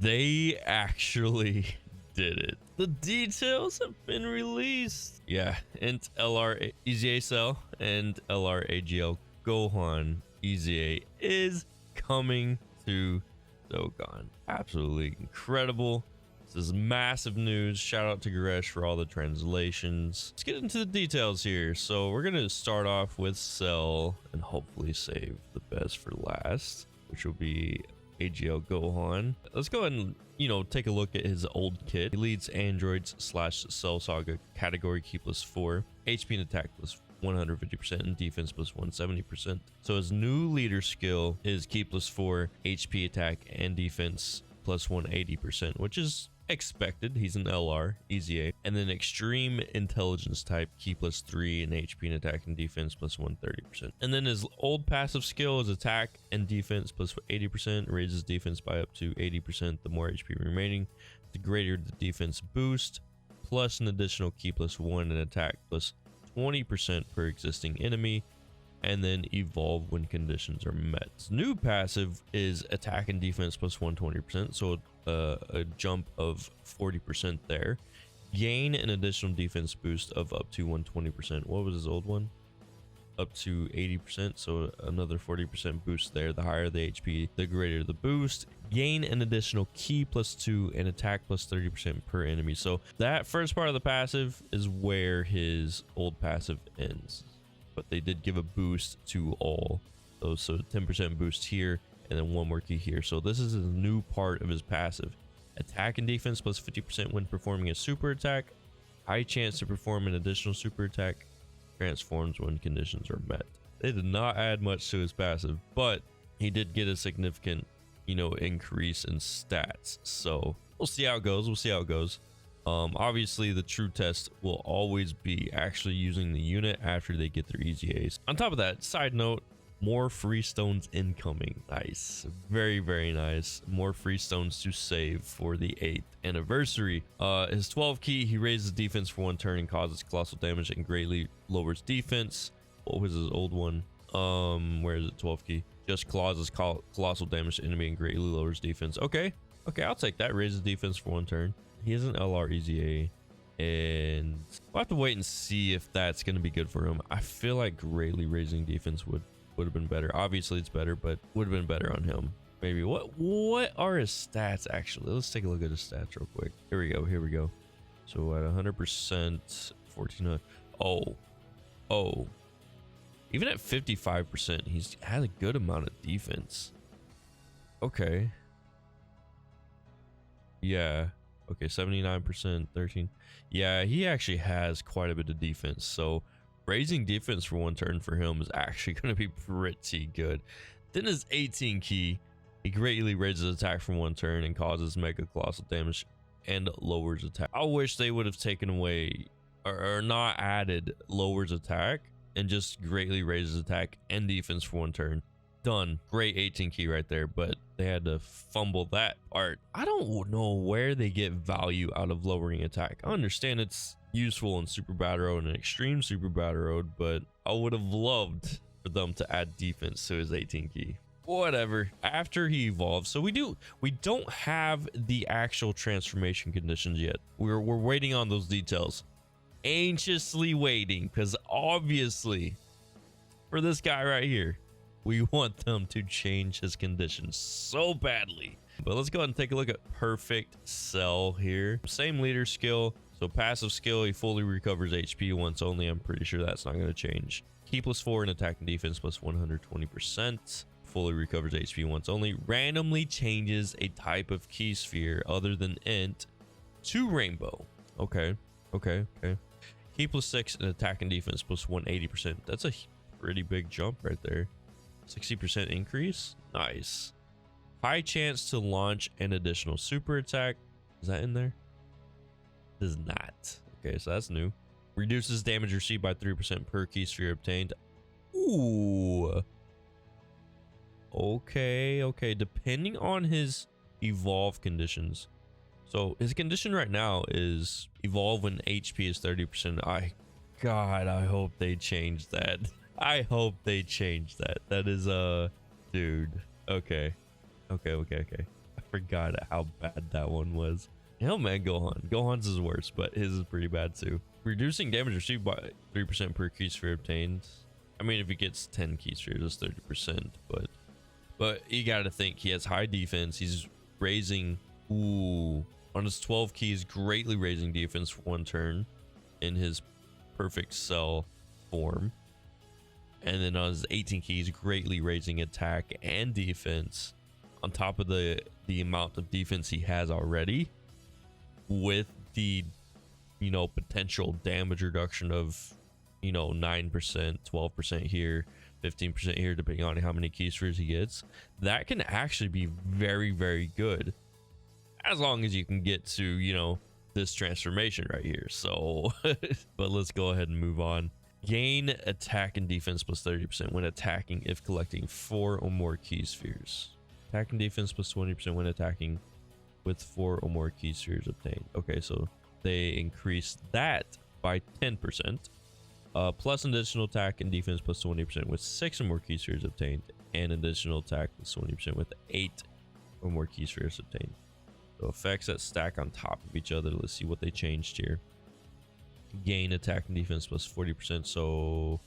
They actually did it. The details have been released. Yeah, INT LR EZA cell and LR AGL GOHAN EZA is coming to Dokkan. Absolutely incredible. This is massive news. Shout out to Gresh for all the translations. Let's get into the details here. So we're gonna start off with Cell and hopefully save the best for last, which will be AGL GOHAN. Let's go ahead and, take a look at his old kit. He leads androids / Cell Saga category key +4, HP and attack +150% and defense +170%. So his new leader skill is key +4, HP attack and defense +180%, which is expected. He's an LR EZA. And then extreme intelligence type key +3 and HP and attack and defense +130%. And then his old passive skill is attack and defense +80%, raises defense by up to 80%. The more HP remaining, the greater the defense boost, plus an additional key +1 and attack +20% per existing enemy, and then evolve when conditions are met. His new passive is attack and defense +120%, so a jump of 40% there. Gain an additional defense boost of up to 120%. What was his old one? Up to 80%, so another 40% boost there. The higher the HP, the greater the boost. Gain an additional key +2 and attack +30% per enemy. So that first part of the passive is where his old passive ends, but they did give a boost to all those, so 10% boost here and then one more key here. So this is his new part of his passive. Attack and defense +50% when performing a super attack. High chance to perform an additional super attack. Transforms when conditions are met. They did not add much to his passive, but he did get a significant, increase in stats. So we'll see how it goes. Obviously the true test will always be actually using the unit after they get their EZAs. On top of that, side note, more free stones incoming. Nice, very, very nice. More free stones to save for the 8th anniversary. His 12 key, he raises defense for 1 turn and causes colossal damage and greatly lowers defense. What was his old one? Where is it? 12 key, just causes colossal damage to enemy and greatly lowers defense. Okay, I'll take that. Raises defense for 1 turn. He has an LR EZA, and we'll have to wait and see if that's going to be good for him. I feel like greatly raising defense would have been better. Obviously it's better, but would have been better on him. Maybe. What are his stats actually? Let's take a look at his stats real quick. Here we go. So at 100%, 1400. Oh, even at 55%, he's had a good amount of defense. Okay, yeah. Okay, 79%, 13. Yeah, he actually has quite a bit of defense. So raising defense for 1 turn for him is actually going to be pretty good. Then his 18 key, he greatly raises attack for 1 turn and causes mega colossal damage and lowers attack. I wish they would have taken away or not added lowers attack and just greatly raises attack and defense for 1 turn. Done. Great 18 key right there, but they had to fumble that part. I don't know where they get value out of lowering attack. I understand it's useful in Super Battle Road and Extreme Super Battle Road, but I would have loved for them to add defense to his 18 key. Whatever. After he evolves, so we don't have the actual transformation conditions yet. We're waiting on those details. Anxiously waiting, because obviously for this guy right here, we want them to change his conditions so badly. But let's go ahead and take a look at Perfect Cell here. Same leader skill. So passive skill, he fully recovers HP once only. I'm pretty sure that's not going to change. Key +4 and attack and defense +120%. Fully recovers HP once only. Randomly changes a type of key sphere other than INT to Rainbow. Okay. Key +6 and attack and defense +180%. That's a pretty big jump right there. 60% increase. Nice. High chance to launch an additional super attack. Is that in there? Does not. Okay, so that's new. Reduces damage received by 3% per key sphere obtained. Ooh. Okay. Depending on his evolve conditions. So his condition right now is evolve when HP is 30%. God, I hope they change that. I hope they change that. That is dude. Okay. I forgot how bad that one was. Hell man, Gohan's is worse, but his is pretty bad too. Reducing damage received by 3% per key sphere obtained. I mean, if he gets 10 key spheres, that's 30%, but you gotta think he has high defense. He's raising, ooh, on his 12 keys, greatly raising defense for 1 turn in his perfect cell form. And then on his 18 keys, greatly raising attack and defense on top of the amount of defense he has already, with the, you know, potential damage reduction of, you know, 9%, 12% here, 15% here, depending on how many key spheres he gets. That can actually be very, very good, as long as you can get to, you know, this transformation right here. So but let's go ahead and move on. Gain attack and defense plus 30% when attacking if collecting 4 or more key spheres. Attack and defense plus 20% when attacking with 4 or more key spheres obtained. Okay, so they increased that by 10%. Plus additional attack and defense plus 20% with 6 or more key spheres obtained, and additional attack plus 20% with 8 or more key spheres obtained. So effects that stack on top of each other. Let's see what they changed here. Gain attack and defense plus 40%, so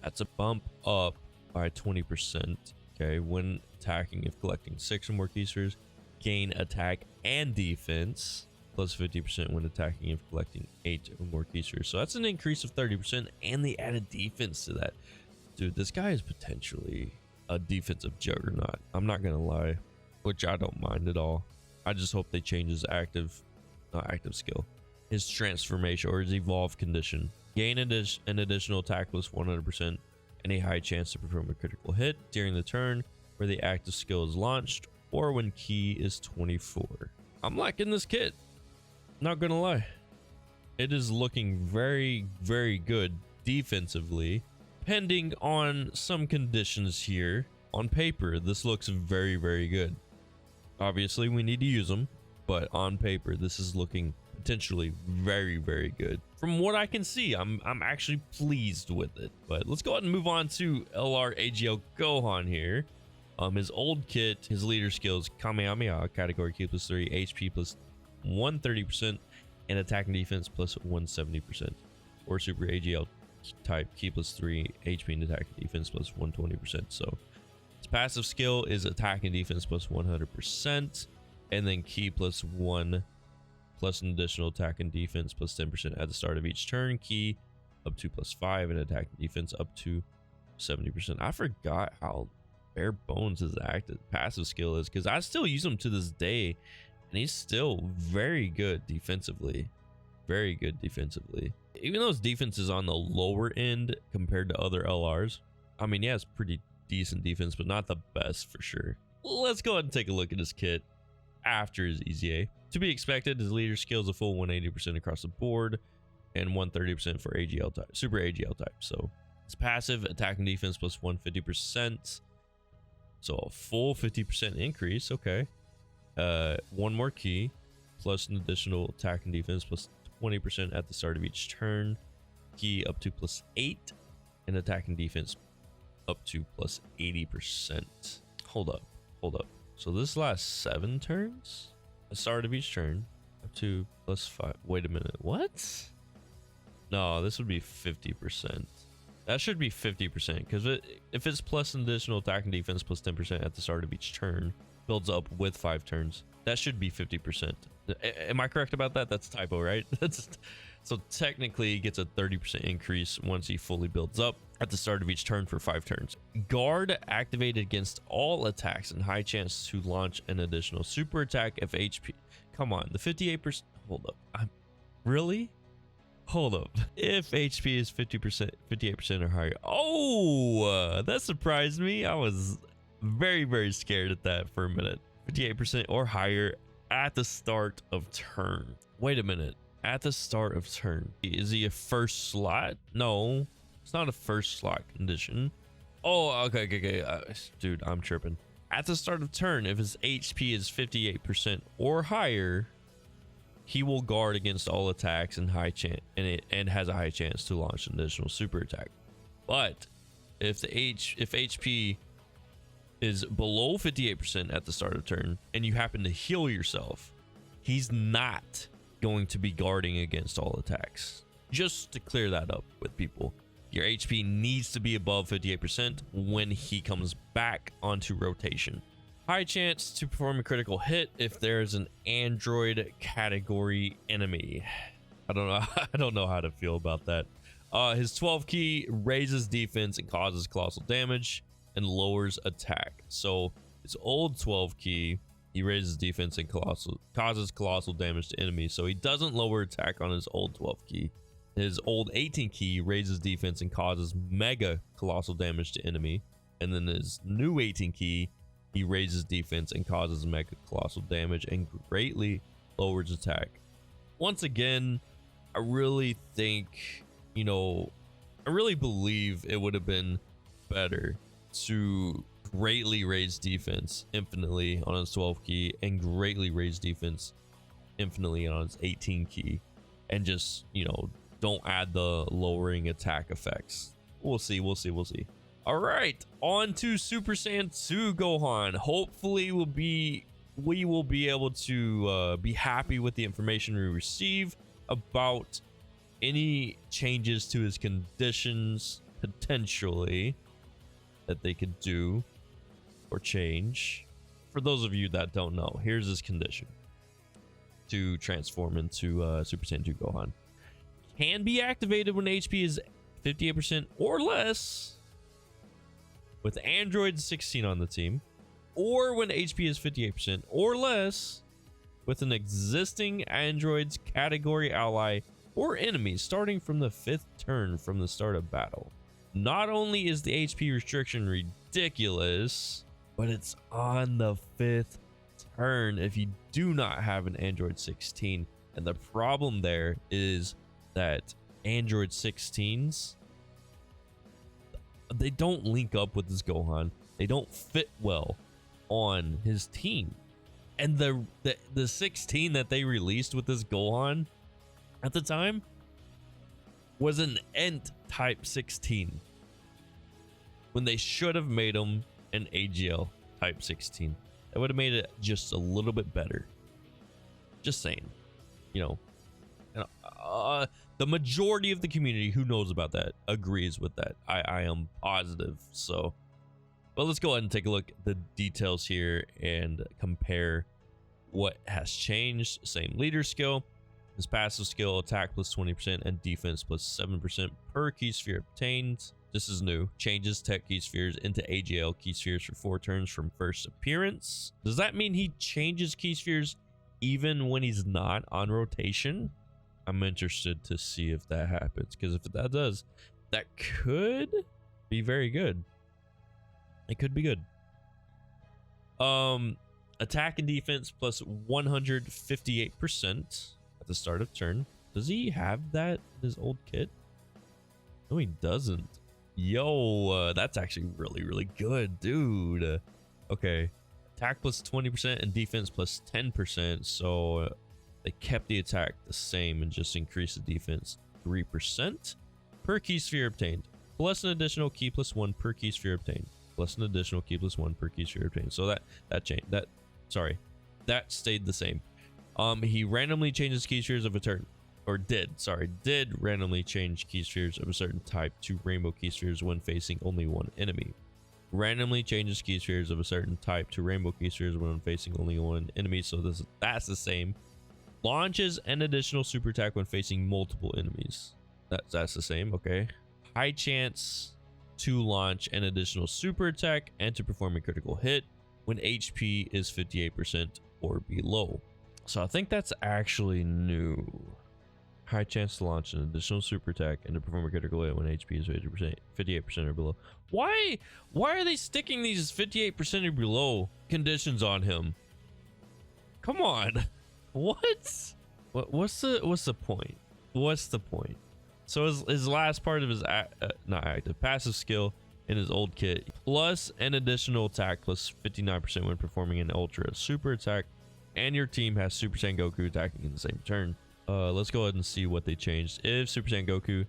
that's a bump up by 20%. Okay, when attacking if collecting 6 or more key spheres. Gain attack and defense plus 50% when attacking if collecting 8 or more key spheres. So that's an increase of 30%, and the added defense to that. Dude, this guy is potentially a defensive juggernaut, I'm not gonna lie, which I don't mind at all. I just hope they change his active skill, his transformation or his evolve condition. Gain an additional attack plus 100% and a high chance to perform a critical hit during the turn where the active skill is launched, or when key is 24. I'm liking this kit, not gonna lie. It is looking very, very good defensively, depending on some conditions here. On paper, this looks very, very good. Obviously, we need to use them, but on paper, this is looking potentially very, very good. From what I can see, I'm actually pleased with it. But let's go ahead and move on to LR AGL GOHAN here. His old kit, his leader skills, Kamehameha, category key plus 3, HP plus 130%, and attack and defense plus 170%. Or super AGL type, key plus 3, HP and attack and defense plus 120%. So his passive skill is attack and defense plus 100%, and then key plus 1 plus an additional attack and defense plus 10% at the start of each turn. Key up to plus 5 and attack and defense up to 70%. I forgot how bare bones his active passive skill is, because I still use him to this day, and he's still very good defensively. Very good defensively. Even though his defense is on the lower end compared to other LRs, I mean, he has pretty decent defense, but not the best for sure. Let's go ahead and take a look at his kit after his EZA. To be expected, his leader skill is a full 180% across the board and 130% for AGL type, super AGL type. So his passive attack and defense plus 150%. So a full 50% increase. Okay. 1 more key plus an additional attack and defense plus 20% at the start of each turn. Key up to plus 8 and attack and defense up to plus 80%. Hold up. So this lasts 7 turns? The start of each turn up to plus 5. Wait a minute. What? No, this would be 50%. That should be 50%, because if it's plus an additional attack and defense plus 10% at the start of each turn, builds up with 5 turns. That should be 50%. Am I correct about that? That's a typo, right? So technically he gets a 30% increase once he fully builds up at the start of each turn for 5 turns. Guard activated against all attacks and high chance to launch an additional super attack if HP. Come on, the 58%. Hold up. Really? Hold up. If HP is 50%, 58% or higher. Oh, that surprised me. I was very, very scared at that for a minute. 58% or higher at the start of turn. Wait a minute. At the start of turn. Is he a first slot? No, it's not a first slot condition. Oh, okay. Dude, I'm tripping. At the start of turn, if his HP is 58% or higher, he will guard against all attacks and and has a high chance to launch an additional super attack. But if HP is below 58% at the start of turn and you happen to heal yourself, he's not going to be guarding against all attacks. Just to clear that up with people, your HP needs to be above 58% when he comes back onto rotation. High chance to perform a critical hit if there's an android category enemy. I don't know how to feel about that. His 12 key raises defense and causes colossal damage and lowers attack. So his old 12 key, he raises defense and causes colossal damage to enemies. So he doesn't lower attack on his old 12 key. His old 18 key raises defense and causes mega colossal damage to enemy. And then his new 18 key, he raises defense and causes mega colossal damage and greatly lowers attack. Once again, I really think, you know, I really believe it would have been better to greatly raise defense infinitely on his 12 key and greatly raise defense infinitely on his 18 key, and just, you know, don't add the lowering attack effects. We'll see. All right, on to Super Saiyan 2 Gohan. Hopefully we will be able to be happy with the information we receive about any changes to his conditions potentially that they could do or change. For those of you that don't know, here's his condition to transform into Super Saiyan 2 Gohan. Can be activated when HP is 58% or less with Android 16 on the team, or when HP is 58% or less with an existing Android's category ally or enemy starting from the 5th turn from the start of battle. Not only is the HP restriction ridiculous, but it's on the 5th turn if you do not have an Android 16. And the problem there is that Android 16s, they don't link up with this Gohan. They don't fit well on his team. And the 16 that they released with this Gohan at the time was an ENT type 16, when they should have made him an AGL type 16. That would have made it just a little bit better. Just saying, you know, the majority of the community who knows about that agrees with that. I am positive. So, but let's go ahead and take a look at the details here and compare what has changed. Same leader skill. His passive skill, attack plus 20% and defense plus 7% per key sphere obtained. This is new. Changes tech key spheres into AGL key spheres for 4 turns from first appearance. Does that mean he changes key spheres even when he's not on rotation? I'm interested to see if that happens, because if that does, that could be very good. It could be good. Attack and defense plus 158% at the start of turn. Does he have that in his old kit? No, he doesn't. Yo, that's actually really good, dude. Okay, attack plus 20% and defense plus 10%. So they kept the attack the same and just increased the defense 3% per key sphere obtained, plus an additional key plus 1 per key sphere obtained, plus an additional key plus 1 per key sphere obtained. So that changed. That stayed the same. He randomly changes key spheres of a turn, or did randomly change key spheres of a certain type to rainbow key spheres when facing only one enemy. Randomly changes key spheres of a certain type to rainbow key spheres when facing only one enemy. So that's the same. Launches an additional super attack when facing multiple enemies. That's the same. Okay. High chance to launch an additional super attack and to perform a critical hit when HP is 58% or below. So I think that's actually new. High chance to launch an additional super attack and to perform a critical hit when HP is 58% or below. Why are they sticking these 58% or below conditions on him? Come on. What's the point? What's the point? So his last part of his not active passive skill in his old kit, plus an additional attack plus 59% when performing an ultra super attack, and your team has Super Saiyan Goku attacking in the same turn. Let's go ahead and see what they changed. If Super Saiyan Goku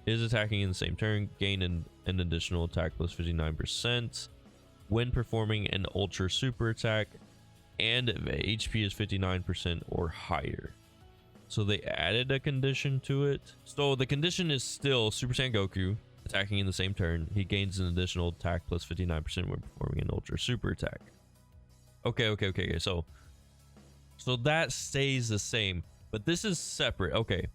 is attacking in the same turn, gain an additional attack plus 59%. when performing an ultra super attack, and if HP is 59% or higher. So they added a condition to it. So the condition is still Super Saiyan Goku attacking in the same turn. He gains an additional attack plus 59% when performing an ultra super attack. Okay. So that stays the same, but this is separate. Okay.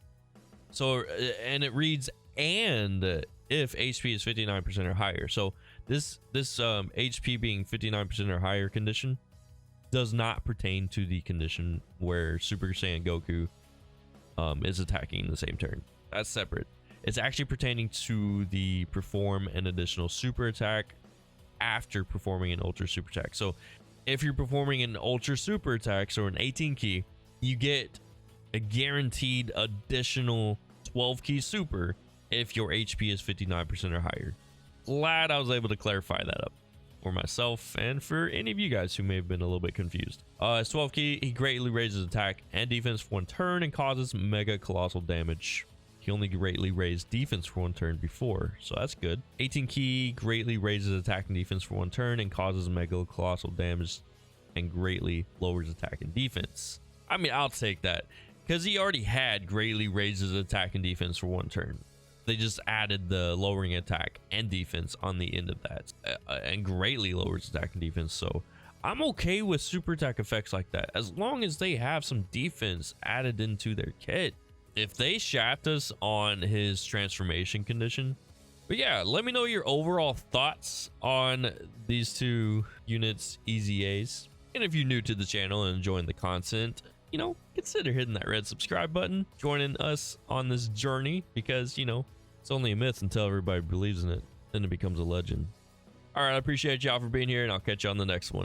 So, and it reads, and if HP is 59% or higher. So this HP being 59% or higher condition does not pertain to the condition where Super Saiyan Goku is attacking in the same turn. That's separate. It's actually pertaining to the perform an additional super attack after performing an ultra super attack. So if you're performing an ultra super attack, so an 18 key, you get a guaranteed additional 12 key super if your HP is 59% or higher. Glad I was able to clarify that up for myself and for any of you guys who may have been a little bit confused. It's 12 key. He greatly raises attack and defense for one turn and causes mega colossal damage. He only greatly raised defense for one turn before, so that's good. 18 key greatly raises attack and defense for one turn and causes mega colossal damage and greatly lowers attack and defense. I mean, I'll take that because he already had greatly raises attack and defense for one turn. They just added the lowering attack and defense on the end of that, and greatly lowers attack and defense. So I'm okay with super attack effects like that as long as they have some defense added into their kit. If they shaft us on his transformation condition. But yeah, let me know your overall thoughts on these two units, EZAs. And if you're new to the channel and enjoying the content, you know, consider hitting that red subscribe button, joining us on this journey, because, you know, it's only a myth until everybody believes in it. Then it becomes a legend. All right, I appreciate y'all for being here, and I'll catch you on the next one.